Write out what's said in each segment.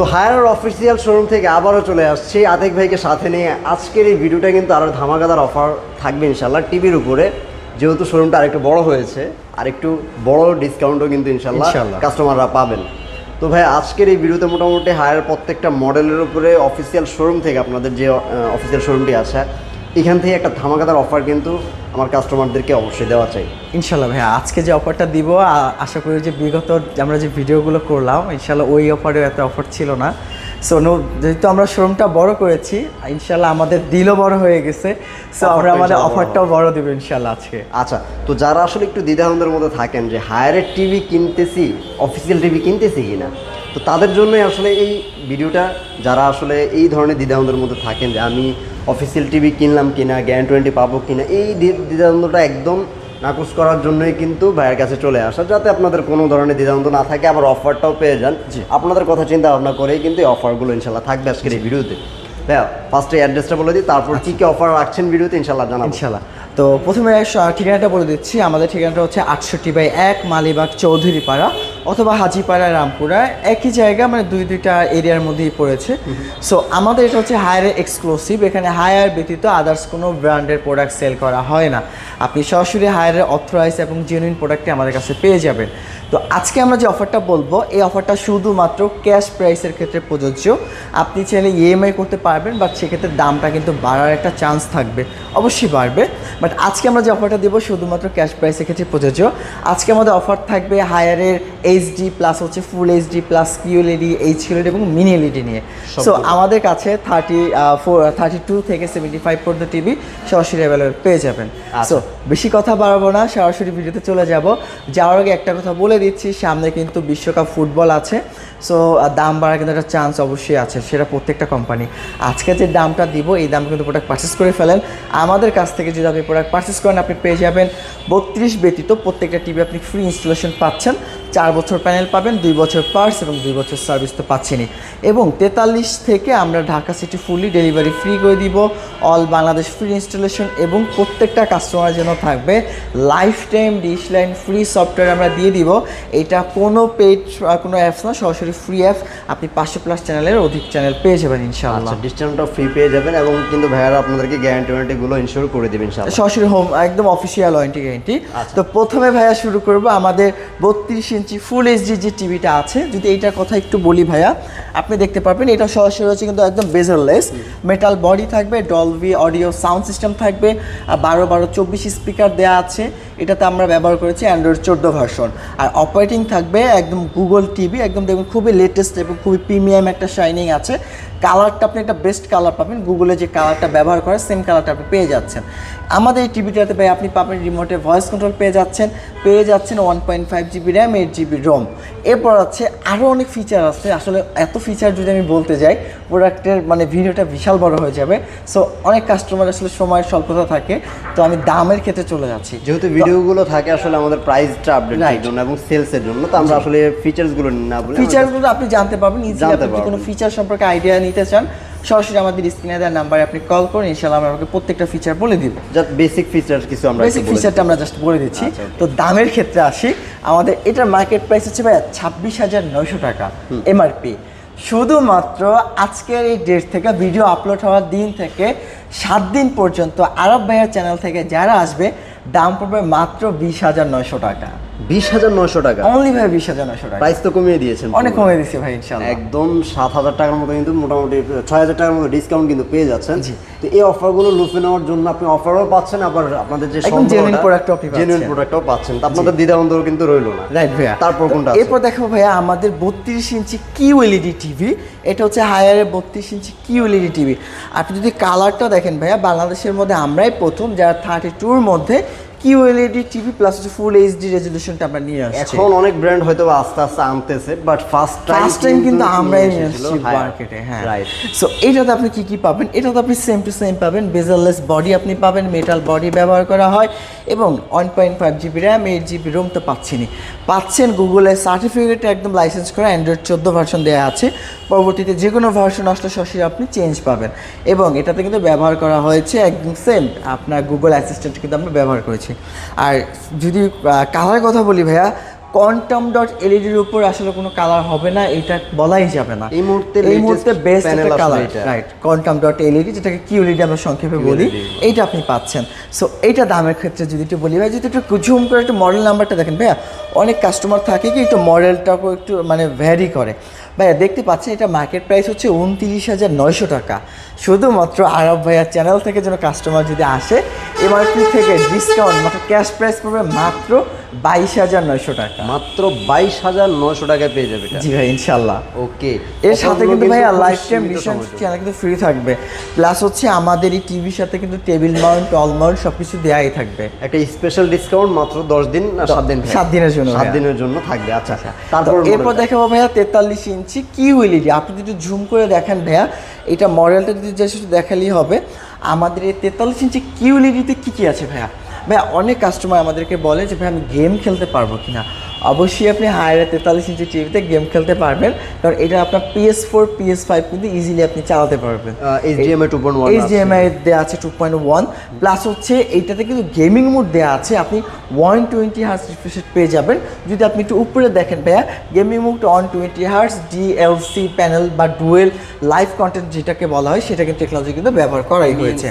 তো higher official showroom থেকে আবারও চলে আসছি আতিক ভাইকে সাথে নিয়ে। আজকের এই ভিডিওটা কিন্তু আরও ধামাকাদার অফার থাকবে ইনশাল্লাহ টিভির উপরে, যেহেতু শোরুমটা আরেকটু বড় হয়েছে, আরেকটু বড় ডিসকাউন্টও কিন্তু ইনশাল্লাহ কাস্টমাররা পাবেন। তো ভাই আজকের এই ভিডিওতে মোটামুটি হায়ার প্রত্যেকটা মডেলের উপরে অফিসিয়াল শোরুম থেকে, আপনাদের যে অফিসিয়াল শোরুমটি আছে এখান থেকে একটা ধামাকাদার অফার কিন্তু আমার কাস্টমারদেরকে অবশ্যই দেওয়া চাই ইনশাল্লাহ। ভাইয়া আজকে যে অফারটা দিব, আশা করি যে বিগত আমরা যে ভিডিওগুলো করলাম ইনশাল্লাহ ওই অফারেও এত অফার ছিল না। সো যেহেতু আমরা শোরুমটা বড় করেছি ইনশাল্লাহ আমাদের দিলও বড় হয়ে গেছে, সো আমরা আমাদের অফারটাও বড় দেবো ইনশাল্লাহ আজকে। আচ্ছা, তো যারা আসলে একটু দ্বিধাদ্বন্দ্বের মধ্যে থাকেন যে হায়ারের টিভি কিনতেছি, অফিসিয়াল টিভি কিনতেছি কিনা, তো তাদের জন্যই আসলে এই ভিডিওটা। যারা আসলে এই ধরনের দ্বিধাদ্বন্দ্বের মধ্যে থাকেন যে আমি অফিসিয়াল টিভি কিনলাম কিনা, গ্যারান্টি পাবো কিনা, এই দ্বিধাদ্বন্দ্বটা একদম নাকচ করার জন্যই কিন্তু ভাইয়ের কাছে চলে আসা, যাতে আপনাদের কোনো ধরনের দ্বিধাদ্বন্দ্ব না থাকে, আবার অফারটাও পেয়ে যান। আপনাদের কথা চিন্তা ভাবনা করেই কিন্তু এই অফারগুলো ইনশাল্লাহ থাকবে আজকের এই ভিডিওতে। ভাইয়া ফার্স্টে অ্যাড্রেসটা বলে দিই, তারপর কী কী অফার রাখছেন ভিডিওতে ইনশাল্লাহ জানাবো ইনশাল্লাহ। তো প্রথমে ঠিকানাটা বলে দিচ্ছি। আমাদের ঠিকানাটা হচ্ছে 68/1 মালিবাগ চৌধুরীপাড়া অথবা হাজিপাড়া রামপুরা, একই জায়গা, মানে দুইটা এরিয়ার মধ্যেই পড়েছে। সো আমাদের এটা হচ্ছে হায়ারের এক্সক্লুসিভ। এখানে হায়ার ব্যতীত আদার্স কোনো ব্র্যান্ডের প্রোডাক্ট সেল করা হয় না। আপনি সরাসরি হায়ারের অথরাইজ এবং জেনুইন প্রোডাক্টটি আমাদের কাছে পেয়ে যাবেন। তো আজকে আমরা যে অফারটা বলবো এই অফারটা শুধুমাত্র ক্যাশ প্রাইসের ক্ষেত্রে প্রযোজ্য। আপনি চাইলে ইএমআই করতে পারবেন, বাট সেক্ষেত্রে দামটা কিন্তু বাড়ার একটা চান্স থাকবে, অবশ্যই বাড়বে। বাট আজকে আমরা যে অফারটা দেবো শুধুমাত্র ক্যাশ প্রাইসের ক্ষেত্রে প্রযোজ্য। আজকে আমাদের অফার থাকবে হায়ারের এইচডি প্লাস হচ্ছে ফুল এইচডি প্লাস কিউএলইডি, এইচকিউএলইডি এবং মিনি এলইডি নিয়ে। সো আমাদের কাছে 32 থেকে 75 পর্যন্ত টিভি সরাসরি অ্যাভেলেবল পেয়ে যাবেন। সো বেশি কথা বাড়াবো না, সরাসরি ভিডিওতে চলে যাব। যাওয়ার আগে একটা কথা বলে দিচ্ছি, সামনে কিন্তু বিশ্বকাপ ফুটবল আছে। সো দাম বাড়ার কিন্তু একটা চান্স অবশ্যই আছে, সেটা প্রত্যেকটা কোম্পানি। আজকে যে দামটা দিব এই দাম কিন্তু প্রোডাক্ট পারচেস করে ফেলেন। আমাদের কাছ থেকে যদি আপনি প্রোডাক্ট পারচেস করেন আপনি পেয়ে যাবেন 32 ব্যতীত প্রত্যেকটা টিভি আপনি ফ্রি ইনস্টলেশন পাচ্ছেন, 4 বছর প্যানেল পাবেন, 2 বছর পার্টস এবং 2 বছর সার্ভিস তো পাচ্ছেনই। এবং 43 থেকে আমরা ঢাকা সিটি ফুলি ডেলিভারি ফ্রি করে দিব, অল বাংলাদেশ ফ্রি ইনস্টলেশন, এবং প্রত্যেকটা কাস্টমারের জন্য থাকবে life time dish line free software আমরা দিয়ে দিব। এটা কোনো পেড কোনো অ্যাপস না, সরাসরি ফ্রি অ্যাপ। আপনি 500+ চ্যানেলের অধিক চ্যানেল পেয়ে যাবেন ইনশাআল্লাহ। ডিশ চ্যানেলটা ফ্রি পেয়ে যাবেন এবং কিন্তু ভাইয়ারা আপনাদেরকে গ্যারান্টিগুলো ইনশিওর করে দেবেন ইনশাআল্লাহ, সরাসরি হোম একদম অফিসিয়াল ওয়ারেন্টি গ্যারান্টি। তো প্রথমে ভাইয়া শুরু করবো আমাদের 32 ইঞ্চি ফুল এইচডি যে টিভিটা আছে। যদি এইটার কথা একটু বলি ভাইয়া, আপনি দেখতে পারবেন এটা সরাসরি হচ্ছে কিন্তু একদম বেজারলেস, মেটাল বডি থাকবে, ডলবি অডিও সাউন্ড সিস্টেম থাকবে, 12/24 স্পিকার দেওয়া আছে। এটাতে আমরা ব্যবহার করেছি অ্যান্ড্রয়েড 14 ভার্সন। আর অপারেটিং থাকবে একদম গুগল টিভি, একদম দেখুন খুবই লেটেস্ট এবং খুবই প্রিমিয়াম একটা শাইনিং আছে। কালারটা আপনি একটা বেস্ট কালার পাবেন, গুগলে যে কালারটা ব্যবহার করে সেম কালারটা আপনি পেয়ে যাচ্ছেন। আমাদের এই টিভিটাতে ভাই আপনি পাবেন রিমোটে ভয়েস কন্ট্রোল পেয়ে যাচ্ছেন 1.5 GB র্যাম, 8 GB রোম। এরপর আছে আরও অনেক ফিচার আছে। আসলে এত ফিচার যদি আমি বলতে যাই প্রোডাক্টের মানে ভিডিওটা বিশাল বড় হয়ে যাবে। সো অনেক কাস্টমার আসলে সময়ের স্বল্পতা থাকে, তো আমি দামের ক্ষেত্রে চলে যাচ্ছি। যেহেতু ভিডিওগুলো থাকে আসলে আমাদের প্রাইসটা আপডেটের জন্য এবং সেলসের জন্য, তো আমরা আসলে ফিচার্সগুলো না বলে ফিচারগুলো আপনি জানতে পারবেন ইজিলি। আপনি কোনো ফিচার সম্পর্কে আইডিয়া নিতে চান সরাসরি আমাদের স্ক্রিনে দেওয়ার নাম্বারে আপনি কল করুন, ইনশাআল্লাহ আমরা আপনাকে প্রত্যেকটা ফিচার বলে দিব। জাস্ট বেসিক ফিচার কিছু আমরা বেসিক ফিচারটা আমরা জাস্ট বলে দিচ্ছি। তো দামের ক্ষেত্রে আসি, আমাদের এটার মার্কেট প্রাইস হচ্ছে ভাই 26,900 টাকা এমআরপি। শুধুমাত্র আজকের এই ডেট থেকে ভিডিও আপলোড হওয়ার দিন থেকে 7 দিন পর্যন্ত আরব ভাইয়ার চ্যানেল থেকে যারা আসবে দাম পড়বে মাত্র 20,900 টাকা। 20,900 টাকা অনলি ভাই, 20,900 টাকা। প্রাইস তো কমিয়ে দিয়েছেন, অনেক কমিয়ে দিয়েছি ভাই ইনশাআল্লাহ। একদম 7,000 টাকার মতো, কিন্তু মোটামুটি 6,000 টাকার মতো ডিসকাউন্ট কিন্তু পেয়ে যাচ্ছেন। তো এই অফারগুলো লুফে নেওয়ার জন্য আপনি অফারও পাচ্ছেন, আবার আপনাদের যে জেনুইন প্রোডাক্টও পাচ্ছেন। তো আপনাদের দ্বিধাদ্বন্দ্ব কিন্তু রইলো না, রাইট ভাইয়া। তারপর কোনটা? এরপর দেখো ভাইয়া আমাদের 32 ইঞ্চি কিউএলইডি টিভি। এটা হচ্ছে হায়ারের 32 ইঞ্চি কিউএলইডি টিভি। আপনি যদি কালারটা দেখেন ভাইয়া, বাংলাদেশের মধ্যে আমরাই প্রথম যারা 32-র মধ্যে QLED TV plus full HD রেজলিউশনটা আমরা নিয়ে আসছি। এখন অনেক ব্র্যান্ড হয়তো আস্তে আস্তে আনতেছে, বাট ফার্স্ট টাইম কিন্তু আমরাই নিয়ে আসছি মার্কেটে। হ্যাঁ, রাইট। সো এইটাতে আপনি কি পাবেন? এটাতে আপনি সেম টু সেম পাবেন, বেজারলেস বডি আপনি পাবেন, মেটাল বডি ব্যবহার করা হয়, এবং 1.5 GB র্যাম, 8 GB রোম তো পাচ্ছেন গুগলের সার্টিফিকেট একদম লাইসেন্স করা অ্যান্ড্রয়েড 14 ভার্সন দেওয়া আছে। পরবর্তীতে যে কোনো ভার্সন আসলে সরাসরি আপনি চেঞ্জ পাবেন। এবং এটাতে কিন্তু ব্যবহার করা হয়েছে একদম সেম আপনার গুগল অ্যাসিস্ট্যান্ট কিন্তু আমরা ব্যবহার করেছি। আর যদি কালারের কথা বলি ভাইয়া, কোয়ান্টাম ডট এলইডির উপর আসলে কোনো কালার হবে না, এটা বলাই যাবে না। এই মুহূর্তে বেস্ট প্যানেল একটা কালার, এটা রাইট, কোয়ান্টাম ডট এলইডি, যেটাকে কিউএলইডি আমরা সংক্ষেপে বলি, এইটা আপনি পাচ্ছেন। সো এইটা দামের ক্ষেত্রে যদি একটু বলি ভাই, যদি একটু ঝুম করে একটু মডেল নাম্বারটা দেখেন ভাইয়া, অনেক কাস্টমার থাকে কি একটু মডেলটাকেও একটু মানে ভ্যারি করে। ভাইয়া দেখতে পাচ্ছেন এটা মার্কেট প্রাইস হচ্ছে 29,900 টাকা। শুধুমাত্র আরব ভাইয়ার চ্যানেল থেকে যেন কাস্টমার যদি আসে, এমআরপি থেকে ডিসকাউন্ট মাত্র ক্যাশ প্রাইস পড়বে মাত্র 22,900 টাকা। মাত্র 22,900 টাকায় পেয়ে যাবে এটা। জি ভাই ইনশাল্লাহ। ওকে, এর সাথে কিন্তু ভাইয়া লাইফ টাইম ডিসকাউন্ট চ্যানেল কিন্তু ফ্রি থাকবে, প্লাস হচ্ছে আমাদের এই টিভির সাথে কিন্তু টেবিল মাউন্ট, অল মাউন্ট সবকিছু দেয়াই থাকবে। একটা স্পেশাল ডিসকাউন্ট মাত্র 10 দিন না 7 দিন? 7 দিনের জন্য। 7 দিনের জন্য থাকবে। আচ্ছা, তারপর এরপর দেখাবো ভাইয়া 43 ইঞ্চি কিউএলইডি। আপনি যদি জুম করে দেখেন ভাইয়া, এটা মডেলটা যদি জাস্ট দেখালেই হবে। আমাদের এই 43 ইঞ্চি কিউএলইডিতে কী কী আছে ভাইয়া? ভাইয়া অনেক কাস্টমার আমাদেরকে বলে যে ভাই আমি গেম খেলতে পারবো কিনা। অবশ্যই আপনি হায়ার 43 ইঞ্চি টিভিতে গেম খেলতে পারবেন, কারণ এটা আপনার PS4 PS5 কিন্তু ইজিলি আপনি চালাতে পারবেন। HDMI 2.1 HDMI দেওয়া আছে 2.1, প্লাস হচ্ছে এইটাতে কিন্তু গেমিং মোড দেওয়া আছে, আপনি 120 হার্টজ রিফ্রেশ রেট পেয়ে যাবেন। যদি আপনি একটু উপরে দেখেন ভাইয়া, gaming mode 120 hertz, DLC panel বা ডুয়েল লাইভ কন্টেন্ট যেটাকে বলা হয়, সেটা কিন্তু টেকনোলজি কিন্তু ব্যবহার করাই হয়েছে।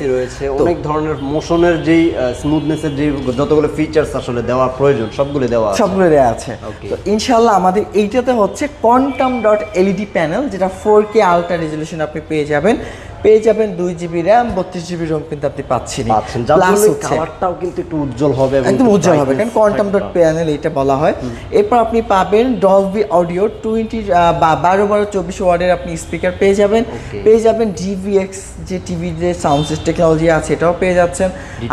অনেক ধরনের মোশনের যেই স্মুথনেসের যে যতগুলো ফিচার্স আসলে দেওয়া প্রয়োজন সবগুলো দেওয়া আছে। আছে। তো ইনশাআল্লাহ আমাদের এইটাতে হচ্ছে কোয়ান্টাম ডট এলইডি প্যানেল, যেটা 4K আলট্রা রেজলিউশন আপনি পেয়ে যাবেন 2GB র্যাম, 32GB রোম কিন্তু আপনি পাচ্ছেন। প্লাস কালারটাও কিন্তু একটু উজ্জ্বল হবে, একদম উজ্জ্বল হবে, কারণ কোয়ান্টাম ডট প্যানেল এটা বলা হয়। এরপর আপনি পাবেন ডলবি অডিও 12/24 ওয়াটের আপনি স্পিকার পেয়ে যাবেন DVX যে টিভি যে সাউন্ড সিস্টেম টেকনোলজি আছে এটাও পেয়ে যাচ্ছেন।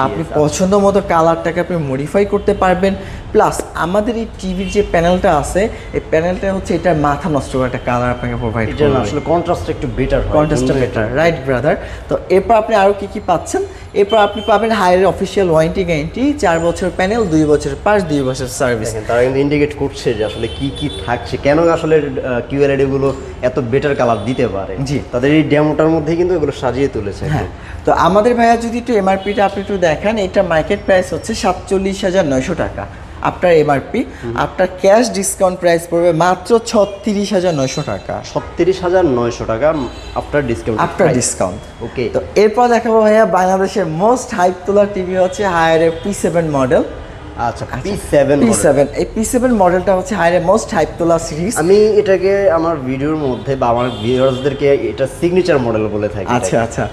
আপনি পছন্দ মতো কালারটাকে আপনি মডিফাই করতে পারবেন। প্লাস আমাদের এই টিভির যে প্যানেলটা আছে, এই প্যানেলটা হচ্ছে এটার মাথা নষ্ট করা একটা কালার আপনাকে প্রোভাইড করবে। আসলে কন্ট্রাস্টটা একটু বেটার হয়, কন্ট্রাস্টটা বেটার, রাইট ব্রাদার। তো এরপর আপনি আরও কী পাচ্ছেন? এরপর আপনি পাবেন হায়ারের অফিসিয়াল ওয়ারেন্টি গ্যারেন্টি, 4 বছর প্যানেল, 2 বছর পাস, 2 বছর সার্ভিস। তারা কিন্তু ইন্ডিকেট করছে যে আসলে কি কি থাকছে, কেন আসলে কিউএলইডি গুলো এত বেটার কালার দিতে পারে। জি, তাদের এই ডেমোটার মধ্যে কিন্তু এগুলো সাজিয়ে তুলেছে। হ্যাঁ, তো আমাদের ভাইয়া যদি একটু এমআরপিটা আপনি একটু দেখেন, এটা মার্কেট প্রাইস হচ্ছে 47,900 টাকা আপনার এমআরপি। আপনার ক্যাশ ডিসকাউন্ট প্রাইস পড়বে মাত্র 36,900 টাকা। 36,900 টাকা আফটার ডিসকাউন্ট। ওকে, তো এরপর দেখাবো ভাইয়া বাংলাদেশের মোস্ট হাইপ তোলার টিভি হচ্ছে হায়ারের P7 মডেল। আচ্ছা, P7 এই P7 মডেলটা হচ্ছে হায়ারের মোস্ট হাইপ তোলা সিরিজ। আমি এটাকে আমার ভিডিওর মধ্যে বা আমার ভিউয়ার্সদেরকে এটা সিগনেচার মডেল বলে থাকি। আচ্ছা,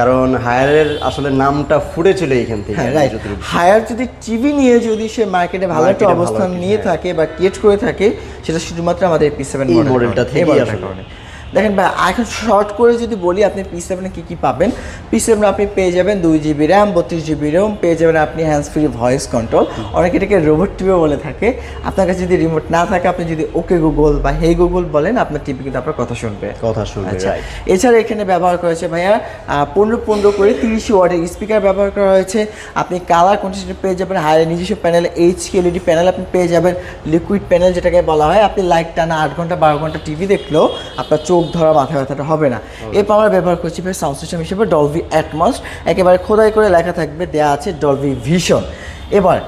কারণ হায়ারের আসলে নামটা ফুটেছিল এখান থেকে। হায়ার যদি টিভি নিয়ে যদি সে মার্কেটে ভালো একটা অবস্থান নিয়ে থাকে বা ক্রিয়েট করে থাকে, সেটা শুধুমাত্র আমাদের P7 মডেলটা থেকে আসলে। দেখেন ভাই, এখন শর্ট করে যদি বলি আপনি P7 কী কী পাবেন। P7 আপনি পেয়ে যাবেন 2GB র্যাম, 32GB রোম, পেয়ে যাবেন আপনি হ্যান্ডস ফ্রি ভয়েস কন্ট্রোল, অনেকে এটাকে রোবট টিভিও বলে থাকে। আপনার কাছে যদি রিমোট না থাকে, আপনি যদি ওকে গুগল বা হে গুগল বলেন, আপনার টিভি কিন্তু আপনার কথা শুনবে। আচ্ছা, এছাড়া এখানে ব্যবহার করেছে ভাইয়া 15 করে 30 ওয়াটের স্পিকার ব্যবহার করা হয়েছে। আপনি কালার কন্ট্রাস্ট পেয়ে যাবেন, হায়ার নিজস্ব প্যানেল, HQLED প্যানেল আপনি পেয়ে যাবেন, লিকুইড প্যানেল যেটাকে বলা হয়। আপনি লাইট টানা 8 ঘন্টা 12 ঘন্টা টিভি দেখলেও আপনার চোখ ধরা মাথা ব্যথাটা হবে না। এরপর আমরা ব্যবহার করছি সাউন্ড সিস্টেম হিসেবে ডলবি অ্যাটমস, একেবারে খোদাই করে লেখা থাকবে, দেওয়া আছে ডলবি ভিশন। এবার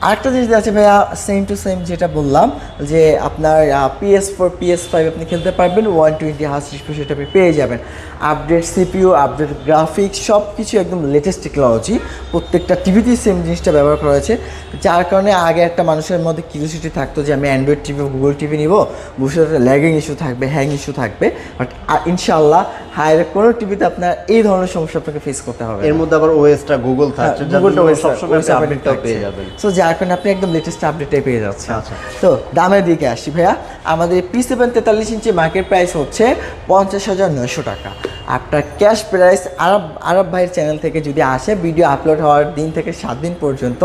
আরেকটা জিনিস আছে ভাইয়া, সেম টু সেম যেটা বললাম, যে আপনার PS4 PS5 আপনি খেলতে পারবেন, 120 হার্টজ রিফ্রেশ রেট আপনি পেয়ে যাবেন। আপডেট CPU, আপডেট গ্রাফিক্স, সব কিছু একদম লেটেস্ট টেকনোলজি। প্রত্যেকটা টিভিতেই সেম জিনিসটা ব্যবহার করা হয়েছে, যার কারণে আগে একটা মানুষের মধ্যে কিউরিওসিটি থাকতো যে আমি অ্যান্ড্রয়েড টিভি, গুগল টিভি নিব, ভবিষ্যতে ল্যাগিং ইস্যু থাকবে, হ্যাং ইস্যু থাকবে। বাট ইনশাআল্লাহ হায়ারের কোনো টিভিতে আপনার এই ধরনের সমস্যা আপনাকে ফেস করতে হবে। এর মধ্যে আবার ওএসটা গুগল থাকছে, গুগলটা সবসময় আপডেটটা পেয়ে যাবেন। সো যার কারণে আপনি একদম লেটেস্ট আপডেটটাই পেয়ে যাচ্ছেন। আচ্ছা, তো দামের দিকে আসি ভাইয়া, আমাদের P7 43 ইঞ্চি মার্কেট প্রাইস হচ্ছে 50,900 টাকা। আপনার ক্যাশ প্রাইস আরব ভাইয়ের চ্যানেল থেকে যদি আসে, ভিডিও আপলোড হওয়ার দিন থেকে 7 দিন পর্যন্ত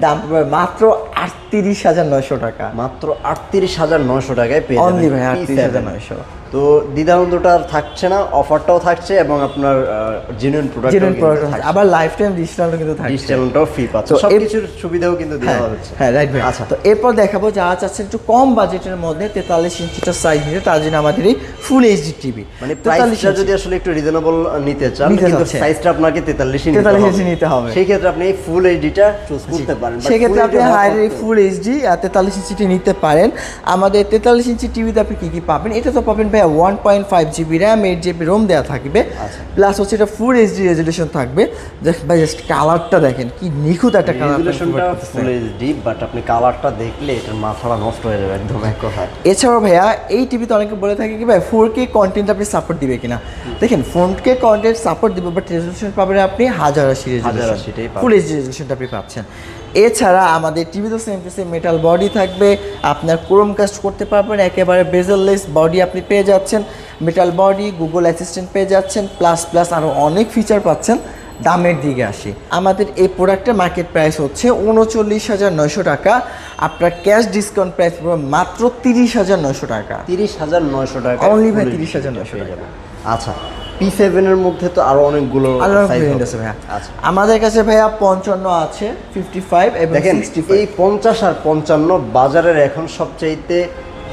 দাম পাবে মাত্র 38,900 টাকা। মাত্র 38,900 টাকায় পেয়ে যাবেন অনলি ভাই 38,900। তো দ্বিধাদ্বন্দ্বটা থাকছে না, অফারটাও থাকছে এবং আপনার জেনুইন প্রোডাক্ট, আবার লাইফ টাইম ডিসকাউন্টও কিন্তু থাকছে, ডিসকাউন্টটাও ফ্রি পাচ্ছে, সবকিছুর সুবিধাও কিন্তু দেওয়া হচ্ছে। হ্যাঁ, রাইট ভাই। আচ্ছা, তো এরপর দেখাবো যারা চাচ্ছেন একটু কম বাজেটের মধ্যে 43 ইঞ্চিটা সাইজ নিতে, তার জন্য আমাদের এই ফুল এইচডি টিভি। মানে প্রাইসটা যদি আসলে একটু রিজনেবল নিতে চান নিতে কিন্তু চাচ্ছে। সাইজটা আপনাকে 43 43 নিতে হবে। সেই ক্ষেত্রে আপনি এই ফুল এইচডিটা চুজ করতে পারেন But সেক্ষেত্রে Full আপনি HD হওয়া হায়ার সত্ত্বেও- ফুল এইচডি 43 ইঞ্চিটি নিতে পারেন। আমাদের 43 ইঞ্চি টিভিতে আপনি কী কী পাবেন, এটা তো পাবেন ভাইয়া 1.5 জিবি র্যাম, 8 জিবি রোম দেওয়া থাকবে, আচ্ছা। প্লাস হচ্ছে এটা ফুল এইচডি রেজলিউশন থাকবে। ভাই জাস্ট কালারটা দেখেন কি নিখুঁত একটা কালার। রেজুলেশনটা ফুল এইচডি বাট আপনি কালারটা দেখলে এটার মাথাটা নষ্ট হয়ে যাবে একদম এক কথায়। এছাড়াও ভাইয়া এই টিভিতে অনেকে বলে থাকে কি ভাই 4K কন্টেন্ট আপনি সাপোর্ট দিবে কিনা, দেখেন 4K কন্টেন্ট সাপোর্ট দিবে বাট রেজলিউশন পাবেন আপনি 1080 রেজলিউশন, 1080 পাবেন। ফুল এইচডি রেজলিউশনটা আপনি পাচ্ছেন। এছাড়া আমাদের টিভিতে same to same metal body থাকবে, আপনার ক্রোম কাস্ট করতে পারবেন, একেবারে বেজেললেস বডি আপনি পেয়ে যাচ্ছেন, মেটাল বডি, গুগল অ্যাসিস্ট্যান্ট পেয়ে যাচ্ছেন, প্লাস প্লাস আরও অনেক ফিচার পাচ্ছেন। দামের দিকে আসি, আমাদের এই প্রোডাক্টের মার্কেট প্রাইস হচ্ছে 39,900 টাকা, আপনার ক্যাশ ডিসকাউন্ট প্রাইস পড়বে মাত্র 30,900 টাকা। 30,900 টাকা Only ভাই 30,900 টাকা। আচ্ছা P7 এর মধ্যে তো আরো অনেকগুলো আলাদা size ভেরিয়েন্ট হবে। আছে ভাইয়া। আচ্ছা আমাদের কাছে ভাইয়া 55 আছে, 55 এবং দেখেন 65। এই 50 আর 55 বাজারের এখন সবচাইতে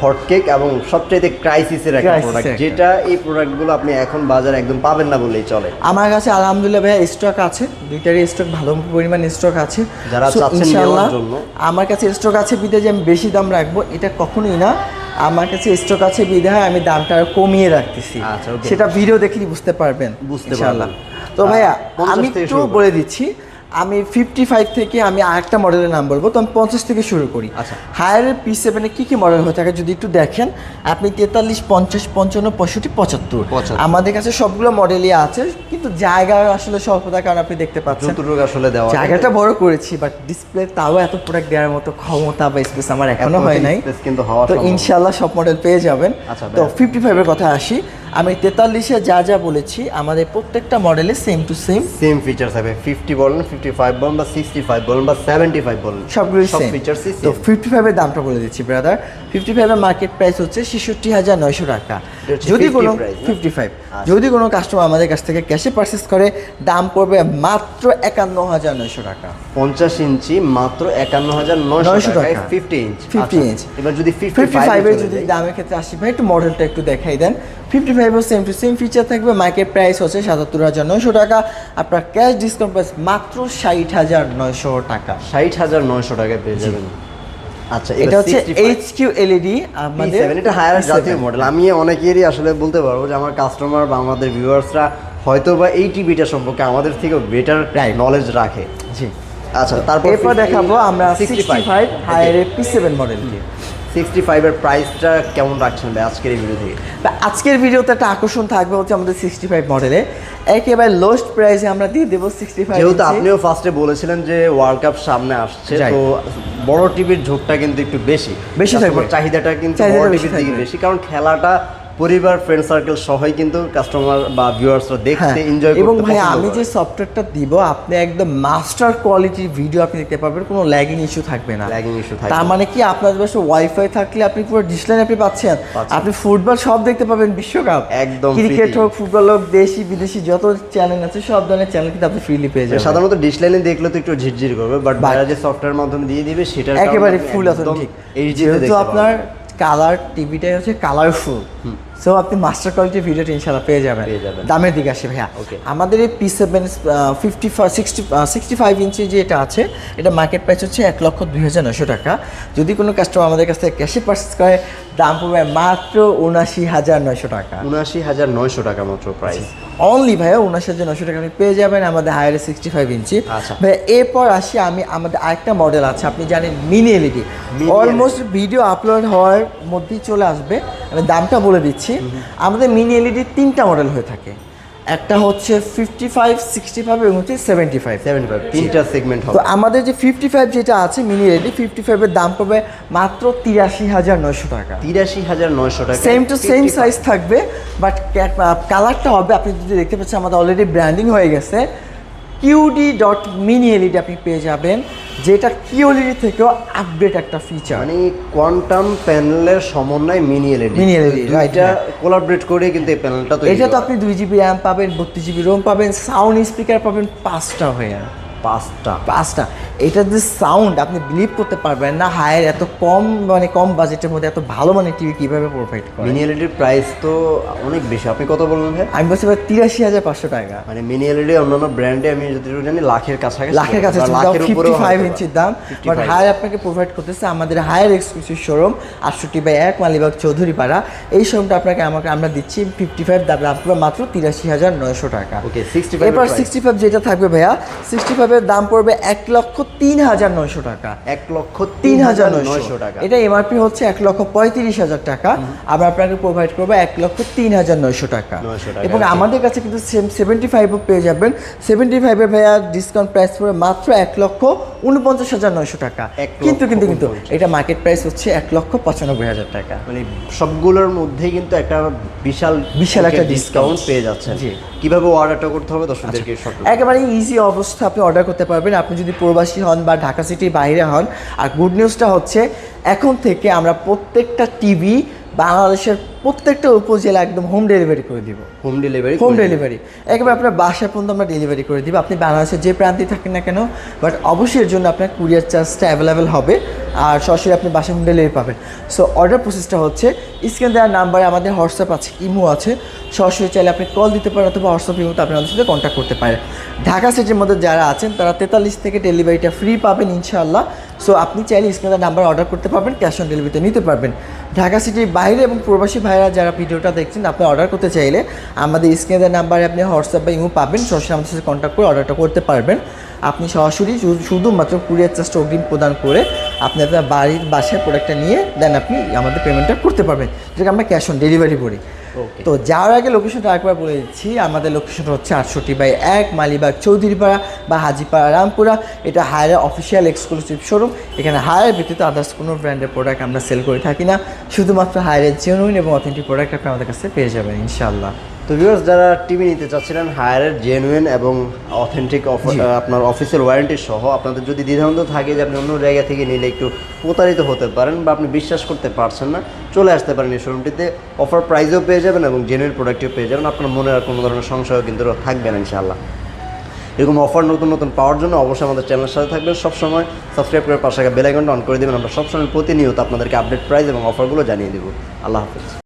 হটকেক এবং সবচাইতে ক্রাইসিসের একটা Crisis-এর প্রোডাক্ট, একটা। যেটা এই প্রোডাক্টগুলো আপনি এখন বাজারে একদম পাবেন না বললেই চলে। আমার কাছে আলহামদুলিল্লাহ ভাইয়া স্টক আছে, দুইটারই স্টক ভালো পরিমাণ স্টক আছে। যারা So, চাচ্ছেন ইনশাআল্লাহ নেওয়ার জন্য। আমার কাছে স্টক আছে বিধায় যে আমি বেশি দাম রাখবো এটা কখনোই না, আমার কাছে স্টক আছে বিধায় আমি দামটা আরো কমিয়ে রাখতেছি। আচ্ছা, okay. সেটা ভিডিও দেখলেই বুঝতে পারবেন বুঝতে ইনশাআল্লাহ। পারবেন। তো ভাইয়া 50 আমি থেকে একটু শুরু করি। বলে দিচ্ছি, আমি 55 থেকে আমি আরেকটা মডেলের নাম বলবো, তো আমি 50 থেকে শুরু করি। আচ্ছা। হায়ারের P7 এ কী কী মডেল হয়ে থাকে যদি একটু দেখেন, আপনি 43, 50, 55, 65, 75 আমাদের কাছে সবগুলো মডেলই আছে, কিন্তু জায়গা আসলে স্বল্পতার কারণে আপনি দেখতে পাচ্ছেন যতটুকু আসলে দেওয়া জায়গাটা বড় করেছি, বাট ডিসপ্লে তাও এত প্রোডাক্ট দেওয়ার মতো ক্ষমতা বা স্পেস আমার এখনো হয় নাই। কিন্তু হওয়া তো সম্ভব। ইনশাআল্লাহ সব মডেল পেয়ে যাবেন। আচ্ছা, তো ভাইয়া। 55 এর কথা আসি, আমি 43-এ যা যা বলেছি আমাদের প্রত্যেকটা মডেলে same to same same features হবে, 50 বলেন, 55 বলেন বা 65 বলেন বা 75 বলেন, সবগুলোই সব সেম। ফিচারসই তো সেম। 55 এর দামটা বলে দিচ্ছি ব্রাদার, 55 এর মার্কেট প্রাইস হচ্ছে 66,900 টাকা। এটা হচ্ছে যদি 50 কোনো price, না? 55 আচ্ছা। যদি কোনো কাস্টমার আমাদের কাছ থেকে ক্যাশে পারচেস করে দাম পড়বে মাত্র 51,900 টাকা। 50 ইঞ্চি মাত্র 51,900 টাকায়, টাকা। 50 ইঞ্চ 50 আচ্ছা, ইঞ্চ। এবার যদি 55 এর চলে যদি যাই, দামের ক্ষেত্রে আসি ভাই, একটু মডেলটা একটু দেখাই দেন। 55 এর সেম টু সেম ফিচার থাকবে, মার্কেট প্রাইস হচ্ছে 77,900 টাকা, আপনার ক্যাশ ডিসকাউন্ট প্রাইস মাত্র 60,900 টাকা। 60,900 টাকায় পেয়ে যাবেন। আচ্ছা এটা হচ্ছে HQ LED আমাদের P7, এটা হায়ার P7 জাতীয় মডেল। আমি অনেকেরই আসলে বলতে পারবো যে আমার কাস্টমার বা আমাদের ভিউয়ার্সরা হয়তো বা এই টিভিটা সম্পর্কে আমাদের থেকে বেটার Right. নলেজ রাখে। জি। আচ্ছা তারপর এরপর দেখাবো আমরা 65 হায়ারের P7 মডেলটি। 65 এর প্রাইসটা কেমন রাখছেন ভাই আজকের এই ভিডিও থেকে? আজকের ভিডিওতে একটা আকর্ষণ থাকবে হচ্ছে আমাদের 65 মডেলে, একেবারে লোয়েস্ট প্রাইসে আমরা দিয়ে দেবো 65 যেহেতু ইঞ্চি। আপনিও ফার্স্টে বলেছিলেন যে ওয়ার্ল্ড কাপ সামনে আসছে, Right. তো বড় টিভির ঝোঁকটা কিন্তু একটু বেশি বেশি থাকবে। Customer চাহিদাটা কিন্তু চাহিদাটা বড় বেশি টিভির দিকে থাকবে। বেশি, কারণ খেলাটা পরিবার ফ্রেন্ড সার্কেল সবাই কিন্তু কাস্টমার বা ভিউয়ার্সরা দেখতে এনজয় করতে এবং ভাই পছন্দ আমি করে। যে সফটওয়্যারটা দিব আপনি একদম মাস্টার কোয়ালিটির ভিডিও আপনি দেখতে পারবেন, কোনো ল্যাগিং ইস্যু থাকবে না। Lagging issue থাকবে তার না। মানে কি আপনার পাশে ওয়াইফাই থাকলে আপনি পুরো ডিসলাইন আপনি পাচ্ছেন, পাচ্ছেন। আপনি ফুটবল সব দেখতে পাবেন, বিশ্বকাপ একদম ক্রিকেট free। হোক, ফুটবল হোক, দেশি বিদেশি যত চ্যানেল আছে সব ধরনের চ্যানেল কিন্তু আপনি ফ্রিলি পেয়ে যাবেন। সাধারণত ডিশ লাইনে দেখলে তো একটু ঝিরঝির করবে, বাট But- ভাইরা যে সফটওয়্যার মাধ্যমে দিয়ে দিবে সেটার একেবারে ফুল অথেন্টিক, যেহেতু আপনার কালার টিভিটাই হচ্ছে কালারফুল, সো আপনি মাস্টার কোয়ালিটির ভিডিওটা ইনশাআল্লাহ পেয়ে যাবেন। পেয়ে যাবেন। দামের দিকে আসে ভাইয়া, Okay. আমাদের এই P7 65 ইঞ্চি যে এটা আছে, এটা মার্কেট প্রাইস হচ্ছে 1,02,900 টাকা। যদি কোনো কাস্টমার আমাদের কাছ থেকে ক্যাশে পারচেস করে দাম পড়বে মাত্র 79,900 টাকা। 79,900 টাকা মাত্র প্রাইস। অনলি ভাইয়া 79,900 টাকা আপনি পেয়ে যাবেন আমাদের হায়ারে 65 ইঞ্চি। আচ্ছা। ভাইয়া এরপর আসি আমি আমাদের আরেকটা মডেল আছে, আপনি জানেন mini LED, Mini almost video upload হওয়ার মধ্যেই চলে আসবে, আমি দামটা বলে দিচ্ছি। আমাদের মিনি এলইডি 3টা মডেল হয়ে থাকে, একটা হচ্ছে 55, 65 এবং হচ্ছে 75। 75 তিনটা সেগমেন্ট তো হবে। আমাদের যে 55 যেটা আছে মিনি এলইডি, 55 এর দাম পড়বে মাত্র 83,900 টাকা। 83,900 টাকা। সেম টু সেম সাইজ থাকবে, বাট কালারটা হবে আপনি যদি দেখতে পাচ্ছেন আমাদের অলরেডি ব্র্যান্ডিং হয়ে গেছে, QD.mini LED আপনি পেয়ে যাবেন, যেটা QLED থেকেও আপডেট একটা ফিচার। মানে কোয়ান্টাম প্যানেলের সমন্বয় mini LED. Mini LED, right, এটা right. কোলাবরেট করে কিন্তু এই প্যানেলটা তৈরি এটা তো করা। আপনি 2 জিবি র্যাম পাবেন, 32 জিবি রোম পাবেন, সাউন্ড স্পিকার পাবেন 5টা হয়ে। 5টা। এটার যে সাউন্ড আপনি বিলিভ করতে পারবেন না, হায়ার এত কম মানে কম বাজেটের মধ্যে এত ভালো মানের টিভি কীভাবে প্রোভাইড করে। মিনি এলইডির প্রাইস তো অনেক বেশি, আপনি কত বললেন ভাই? আমি বলছি ভাই 83,500 টাকা। মানে মিনি এলইডি অন্যান্য ব্র্যান্ডে আমি যতটুকু জানি লাখের কাছাকাছি, লাখের কাছে, লাখের উপরেও 55 ইঞ্চির দাম। বাট হায়ার আপনাকে প্রোভাইড করতেছে আমাদের Haier exclusive showroom 68/1 Malibagh Chowdhurypara. এই শোরুমটা আমরা দিচ্ছি 55 দাম মাত্র 83,900 টাকা। ওকে, 65 এবার 65 যেটা থাকবে ভাইয়া, 65 এর দাম পড়বে 1,03,900 টাকা। 1,03,900 টাকা। এটা এমআরপি হচ্ছে 1,35,000 টাকা। আমরা আপনাকে প্রোভাইড করবো 1,03,900 টাকা। এবং আমাদের কাছে কিন্তু 75ও পেয়ে যাবেন। 75 এর ভাইয়া ডিসকাউন্ট প্রাইস পড়বে মাত্র 1,49,900 টাকা। কিন্তু এটা মার্কেট প্রাইস হচ্ছে 1,95,000 টাকা। মানে সবগুলোর মধ্যেই কিন্তু একটা বিশাল একটা ডিসকাউন্ট পেয়ে যাচ্ছেন। কিভাবে অর্ডারটা করতে হবে দর্শকদেরকে একেবারে ইজি অবস্থা আপনি অর্ডার করতে পারবেন, আপনি যদি প্রবাসী হন বা ঢাকা সিটির বাইরে হন। আর গুড নিউজটা হচ্ছে এখন থেকে আমরা প্রত্যেকটা টিভি বাংলাদেশের প্রত্যেকটা উপজেলা একদম হোম ডেলিভারি করে দিব। হোম ডেলিভারি একেবারে আপনার বাসা পর্যন্ত আমরা ডেলিভারি করে দিব, আপনি বাংলাদেশের যে প্রান্তে থাকেন না কেন। বাট অবশ্যই এর জন্য আপনার কুরিয়ার চার্জটা অ্যাভেলেবেল হবে, আর সরাসরি আপনি বাসা হোম ডেলিভারি পাবেন। সো অর্ডার প্রসেসটা হচ্ছে স্ক্রিনে দেওয়ার নাম্বারে আমাদের হোয়াটসঅ্যাপ আছে, ইমো আছে, সরাসরি চাইলে আপনি কল দিতে পারেন অথবা হোয়াটসঅ্যাপ ইমোতে আপনি আমাদের সাথে কন্ট্যাক্ট করতে পারেন। ঢাকা সিটির মধ্যে যারা আছেন তারা 43 থেকে ডেলিভারিটা ফ্রি পাবেন ইনশাআল্লাহ। সো আপনি চাইলে স্ক্রিনে নাম্বার অর্ডার করতে পারবেন, ক্যাশ অন ডেলিভারিতে নিতে পারবেন। ঢাকা সিটির বাইরে এবং প্রবাসী ভাইরা যারা ভিডিওটা দেখছেন, আপনি অর্ডার করতে চাইলে আমাদের স্ক্রিনে নাম্বারে আপনি হোয়াটসঅ্যাপ বা ইমো পাবেন, সরাসরি আমাদের সাথে কন্ট্যাক্ট করে অর্ডারটা করতে পারবেন। আপনি সরাসরি শুধুমাত্র কুরিয়ার চার্জটা অগ্রিম প্রদান করে আপনি আপনার বাসায় প্রোডাক্টটা নিয়ে দেন আপনি আমাদের পেমেন্টটা করতে পারবেন, যেটাকে আমরা ক্যাশ অন ডেলিভারি করি। তো যাওয়ার আগে লোকেশনটা একবার বলে দিচ্ছি। আমাদের লোকেশনটা হচ্ছে 68/1 মালিবাগ চৌধুরীপাড়া বা হাজিপাড়া রামপুরা। এটা হায়ারের অফিসিয়াল এক্সক্লুসিভ শোরুম। এখানে হায়ার ব্যতীত আদার্স কোনো ব্র্যান্ডের প্রোডাক্ট আমরা সেল করে থাকি না, শুধুমাত্র হায়ারের জেনুইন এবং অথেন্টিক প্রোডাক্ট আপনি আমাদের কাছে পেয়ে যাবেন ইনশাআল্লাহ। তো ভিউয়ার্স, যারা টিভি নিতে চাচ্ছিলেন হায়ারের জেনুইন এবং অথেন্টিক আপনার অফিসিয়াল ওয়ারেন্টি সহ, আপনাদের যদি দ্বিধাদ্বন্দ্ব থাকে যে আপনি অন্য জায়গা থেকে নিলে একটু প্রতারিত হতে পারেন বা আপনি বিশ্বাস করতে পারছেন না, চলে আসতে পারেন এই শোরুমটিতে। অফার প্রাইসও পেয়ে যাবেন এবং জেনুইন প্রোডাক্টও পেয়ে যাবেন। আপনার মনে আর কোনো ধরনের সংশয়ও কিন্তু থাকবে না ইনশাআল্লাহ। এরকম অফার নতুন পাওয়ার জন্য অবশ্যই আমাদের চ্যানেলের সাথে থাকবেন। সবসময় সাবস্ক্রাইব করে পাশে বেল আইকনটা অন করে দেবেন। আমরা সবসময় প্রতিনিয়ত আপনাদেরকে আপডেট প্রাইস এবং অফারগুলো জানিয়ে দেবো। আল্লাহ হাফেজ।